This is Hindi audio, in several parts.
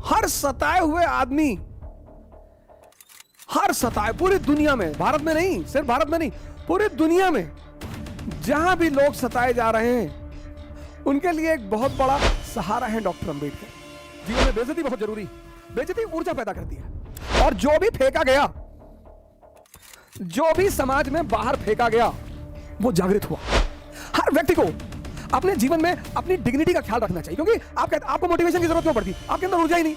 हर सताए हुए आदमी, हर सताए पूरी दुनिया में, भारत में नहीं, सिर्फ भारत में नहीं, पूरी दुनिया में जहां भी लोग सताए जा रहे हैं उनके लिए एक बहुत बड़ा सहारा है डॉक्टर अंबेडकर। जीवन में बेइज्जती बहुत जरूरी, बेइज्जती ऊर्जा पैदा करती है। और जो भी फेंका गया, जो भी समाज में बाहर फेंका गया, वो जागृत हुआ। हर व्यक्ति को अपने जीवन में अपनी डिग्निटी का ख्याल रखना चाहिए, क्योंकि आपको मोटिवेशन की जरूरत क्यों पड़ती, आपके अंदर ऊर्जा ही नहीं।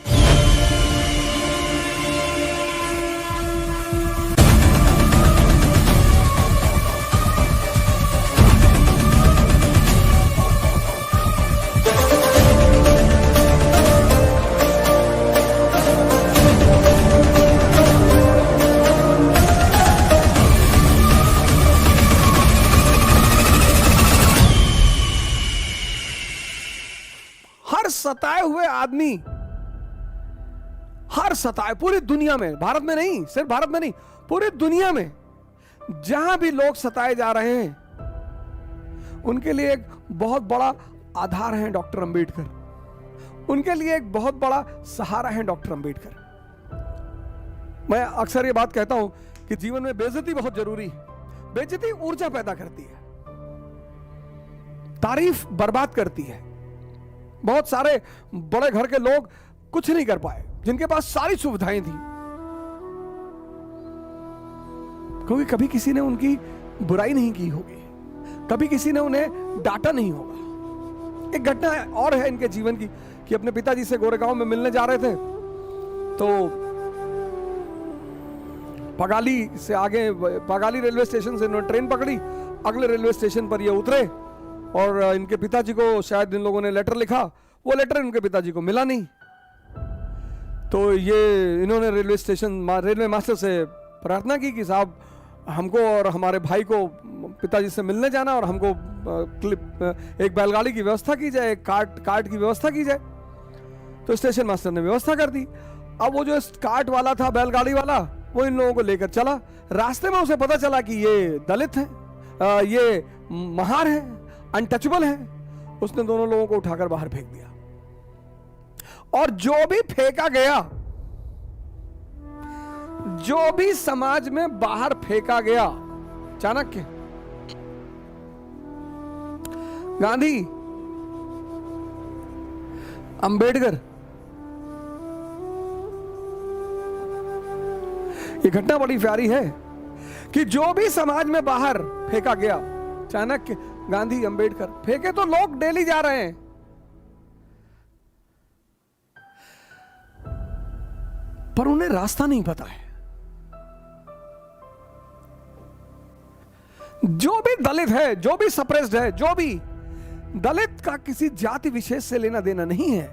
हर सताए हुए आदमी, हर सताए पूरी दुनिया में, भारत में नहीं, सिर्फ भारत में नहीं, पूरी दुनिया में जहां भी लोग सताए जा रहे हैं उनके लिए एक बहुत बड़ा आधार है डॉक्टर अंबेडकर। उनके लिए एक बहुत बड़ा सहारा है डॉक्टर अंबेडकर। मैं अक्सर ये बात कहता हूं कि जीवन में बेइज्जती बहुत जरूरी है। बेइज्जती ऊर्जा पैदा करती है, तारीफ बर्बाद करती है। बहुत सारे बड़े घर के लोग कुछ नहीं कर पाए जिनके पास सारी सुविधाएं थी, क्योंकि कभी किसी ने उनकी बुराई नहीं की होगी, कभी किसी ने उन्हें डांटा नहीं होगा। एक घटना और है इनके जीवन की कि अपने पिताजी से गोरेगांव में मिलने जा रहे थे, तो पगाली से आगे, पगाली रेलवे स्टेशन से इन्होंने ट्रेन पकड़ी, अगले रेलवे स्टेशन पर ये उतरे और इनके पिताजी को शायद इन लोगों ने लेटर लिखा, वो लेटर इनके पिताजी को मिला नहीं। तो ये इन्होंने रेलवे मास्टर से प्रार्थना की कि साहब हमको और हमारे भाई को पिताजी से मिलने जाना और हमको एक बैलगाड़ी की व्यवस्था की जाए, एक कार्ट की व्यवस्था की जाए। तो स्टेशन मास्टर ने व्यवस्था कर दी। अब वो जो कार्ट वाला था, बैलगाड़ी वाला, वो इन लोगों को लेकर चला। रास्ते में उसे पता चला कि ये दलित है, ये महार है, अनटचेबल है। उसने दोनों लोगों को उठाकर बाहर फेंक दिया। और जो भी फेंका गया, जो भी समाज में बाहर फेंका गया, चाणक्य, गांधी, अंबेडकर, ये घटना बड़ी प्यारी है कि जो भी समाज में बाहर फेंका गया, चाणक्य, गांधी, अंबेडकर, फेंके तो लोग डेली जा रहे हैं, पर उन्हें रास्ता नहीं पता है। जो भी दलित है, जो भी सप्रेस्ड है, जो भी दलित का किसी जाति विशेष से लेना देना नहीं है।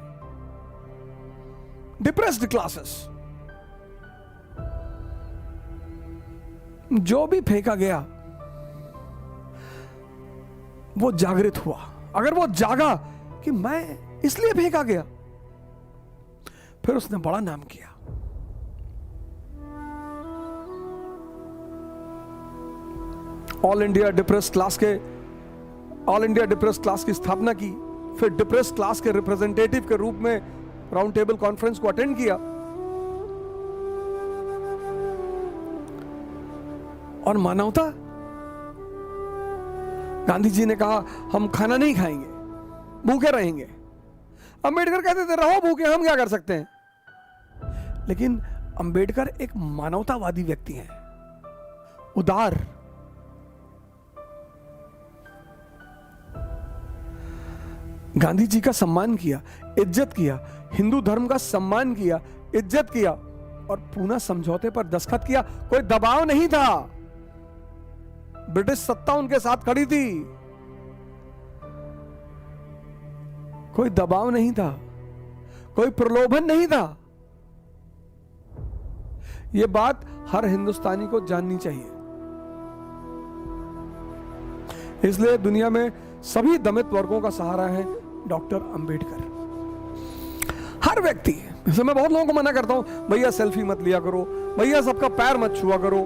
डिप्रेस्ड क्लासेस, जो भी फेंका गया वो जागृत हुआ। अगर वो जागा कि मैं इसलिए फेंका गया, फिर उसने बड़ा नाम किया। ऑल इंडिया डिप्रेस्ड क्लास की स्थापना की, फिर डिप्रेस्ड क्लास के रिप्रेजेंटेटिव के रूप में राउंड टेबल कॉन्फ्रेंस को अटेंड किया और मानवता, गांधी जी ने कहा हम खाना नहीं खाएंगे, भूखे रहेंगे। अंबेडकर कहते थे रहो भूखे, हम क्या कर सकते हैं। लेकिन अंबेडकर एक मानवतावादी व्यक्ति हैं, उदार, गांधी जी का सम्मान किया, इज्जत किया, हिंदू धर्म का सम्मान किया, इज्जत किया और पूना समझौते पर दस्तखत किया। कोई दबाव नहीं था, ब्रिटिश सत्ता उनके साथ खड़ी थी, कोई दबाव नहीं था, कोई प्रलोभन नहीं था। यह बात हर हिंदुस्तानी को जाननी चाहिए। इसलिए दुनिया में सभी दलित वर्गों का सहारा है डॉक्टर अंबेडकर। हर व्यक्ति, जैसे मैं बहुत लोगों को मना करता हूं, भैया सेल्फी मत लिया करो, भैया सबका पैर मत छुआ करो।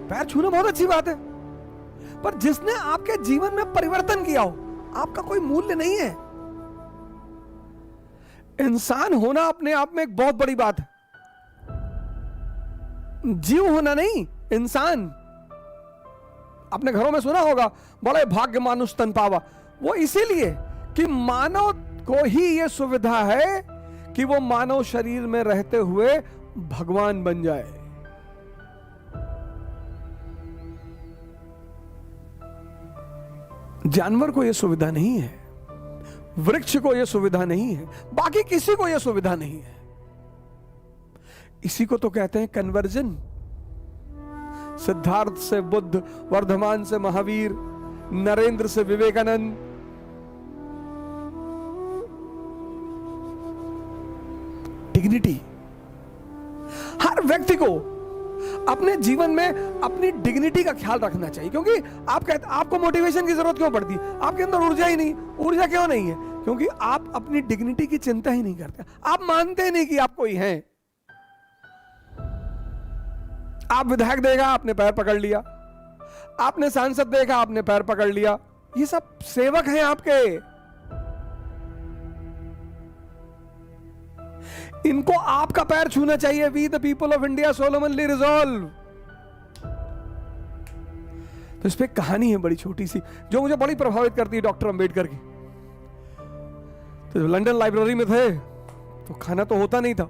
पैर छूना बहुत अच्छी बात है, पर जिसने आपके जीवन में परिवर्तन किया हो, आपका कोई मूल्य नहीं है। इंसान होना अपने आप में एक बहुत बड़ी बात है, जीव होना नहीं, इंसान। अपने घरों में सुना होगा बड़े भाग्य मानुष तन पावा, वो इसीलिए कि मानव को ही यह सुविधा है कि वो मानव शरीर में रहते हुए भगवान बन जाए। जानवर को यह सुविधा नहीं है, वृक्ष को यह सुविधा नहीं है, बाकी किसी को यह सुविधा नहीं है। इसी को तो कहते हैं कन्वर्जन। सिद्धार्थ से बुद्ध, वर्धमान से महावीर, नरेंद्र से विवेकानंद। डिग्निटी। हर व्यक्ति को अपने जीवन में अपनी डिग्निटी का ख्याल रखना चाहिए, क्योंकि आपको मोटिवेशन की जरूरत क्यों पड़ती? आपके अंदर ऊर्जा ही नहीं। ऊर्जा क्यों नहीं है? क्योंकि आप अपनी डिग्निटी की चिंता ही नहीं करते। आप मानते नहीं कि आप कोई हैं। आप विधायक देखा, आपने पैर पकड़ लिया। आपने सांसद देखा, आपने पैर पकड़ लिया। ये सब सेवक हैं आपके। इनको आपका पैर छूना चाहिए। We the people of India solemnly resolve. तो इस पे कहानी है बड़ी छोटी सी, जो मुझे बड़ी प्रभावित करती है, डॉक्टर अंबेडकर की। तो लंदन लाइब्रेरी में थे तो खाना तो होता नहीं था,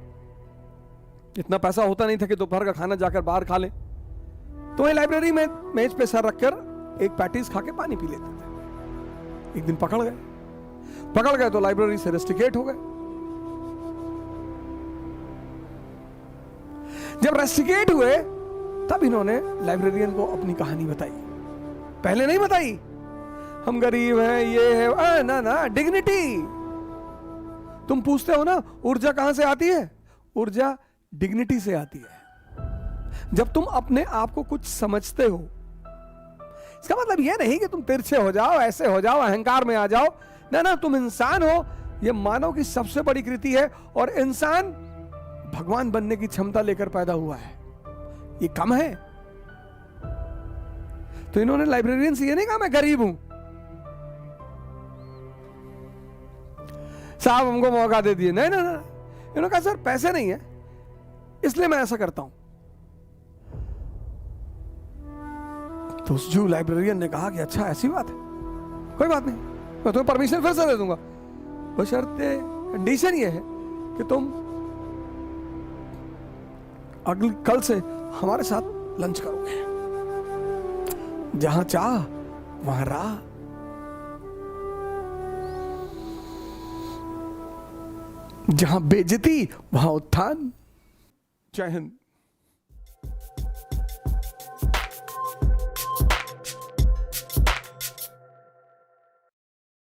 इतना पैसा होता नहीं था कि दोपहर का खाना जाकर बाहर खा लें। तो वही लाइब्रेरी में मेज पे सर रखकर एक पैटीज खा के पानी पी लेते थे। एक दिन पकड़ गए तो लाइब्रेरी से रेस्टिकेट हो गए। जब रेस्टिकेट हुए तब इन्होंने लाइब्रेरियन को अपनी कहानी बताई। पहले नहीं बताई, हम गरीब हैं, ये है ना। डिग्निटी। तुम पूछते हो ना ऊर्जा कहां से आती है? ऊर्जा डिग्निटी से आती है। जब तुम अपने आप को कुछ समझते हो, इसका मतलब यह नहीं कि तुम तिरछे हो जाओ, ऐसे हो जाओ, अहंकार में आ जाओ। ना, तुम इंसान हो। यह मानव की सबसे बड़ी कृति है। और इंसान भगवान बनने की क्षमता लेकर पैदा हुआ है। ये कम है? तो इन्होंने लाइब्रेरियन से ये नहीं कहा मैं गरीब हूं, साहब हमको मौका दे दिए। नहीं, इन्होंने कहा सर पैसे नहीं है इसलिए मैं ऐसा करता हूं। तो उस जो लाइब्रेरियन ने कहा कि अच्छा ऐसी बात है, कोई बात नहीं, मैं तुम्हें परमिशन फिर से दे दूंगा, बशर्ते कंडीशन ये है कि तुम अगले कल से हमारे साथ लंच करोगे। जहां चाह वहां राह। जहां बेइज्जती वहां उत्थान। जय हिंद।